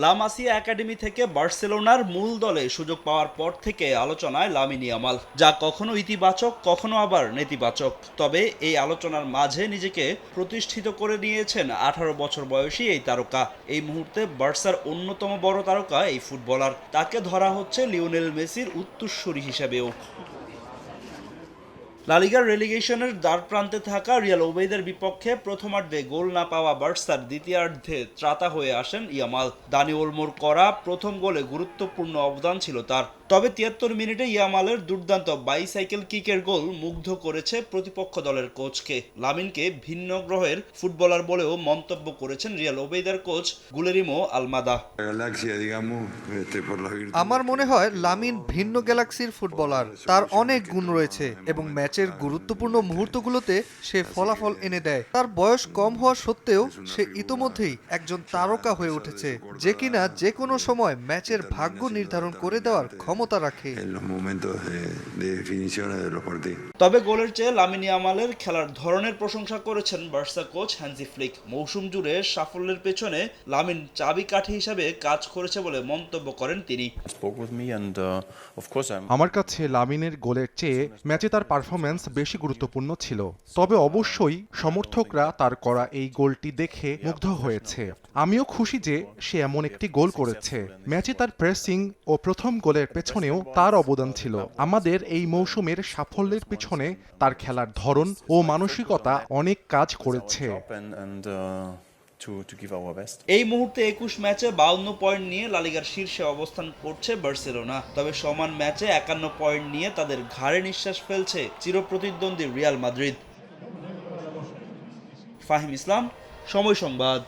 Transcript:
লা Masia academy থেকে বার্সেলোনার মূল দলে সুযোগ পাওয়ার পর থেকে আলোচনায় লামিন ইয়ামাল, যা কখনো ইতিবাচক কখনো আবার নেতিবাচক। তবে এই আলোচনার মাঝে নিজেকে প্রতিষ্ঠিত করে নিয়েছেন 18 বছর বয়সী এই তারকা। এই মুহূর্তে বার্সার অন্যতম বড় তারকা এই ফুটবলার, তাকে ধরা হচ্ছে লিওনেল মেসির উত্তরসূরি হিসেবেও। লা লিগার রেলিগেশনের দ্বারপ্রান্তে থাকা রিয়াল ওবেইদের বিপক্ষে প্রথমার্ধে গোল না পাওয়া বার্সার দ্বিতীয়ার্ধে ত্রাতা হয়ে আসেন ইয়ামাল। দানি ওলমোর করা প্রথম গোলে গুরুত্বপূর্ণ অবদান ছিল তার। তবে 73 মিনিটে ইয়ামালের দুর্দান্ত বাইসাইকেল কিকের গোল মুগ্ধ করেছে প্রতিপক্ষ দলের কোচকে। লামিনকে ভিন্ন গ্রহের ফুটবলার বলেও মন্তব্য করেছেন রিয়াল ওবেইদের কোচ গুলেরিমো আলমাদা। আমার মনে হয় লামিন ভিন্ন গ্যালাক্সির ফুটবলার, তার অনেক গুণ রয়েছে এবং ম্যাচের গুরুত্বপূর্ণ মুহূর্তগুলোতে সে ফলাফল এনে দেয়। তার বয়স কম হওয়া সত্ত্বেও সে ইতোমধ্যেই একজন তারকা হয়ে উঠেছে, যে কিনা যে কোনো সময় ম্যাচের ভাগ্য নির্ধারণ করে দেওয়ার ক্ষমতা রাখে। তবে গোলের চেয়ে লামিন ইয়ামালের খেলার ধরনের প্রশংসা করেছেন বার্সা কোচ হ্যান্সি ফ্লিক। মৌসুম জুড়ে সাফল্যের পেছনে লামিন চাবিকাঠি হিসেবে কাজ করেছে বলে মন্তব্য করেন তিনি। আমার কাছে লামিনের গোলের চেয়ে ম্যাচে তার পারফরম্যান্স বেশি গুরুত্বপূর্ণ ছিল। তবে অবশ্যই সমর্থকরা তার করা এই গোলটি দেখে মুগ্ধ হয়েছে। আমিও খুশি যে সে এমন একটি গোল করেছে। ম্যাচে তার প্রেসিং ও প্রথম গোলের পেছনেও তার অবদান ছিল। আমাদের এই মৌসুমের সাফল্যের পিছনে তার খেলার ধরন ও মানসিকতা অনেক কাজ করেছে। এই মুহূর্তে 21 ম্যাচে 52 পয়েন্ট নিয়ে লা লিগার শীর্ষে অবস্থান করছে বার্সেলোনা। তবে সমান ম্যাচে 51 পয়েন্ট নিয়ে তাদের ঘাড়ে নিঃশ্বাস ফেলছে চিরপ্রতিদ্বন্দ্বী রিয়াল মাদ্রিদ। ফাহিম ইসলাম, সময় সংবাদ।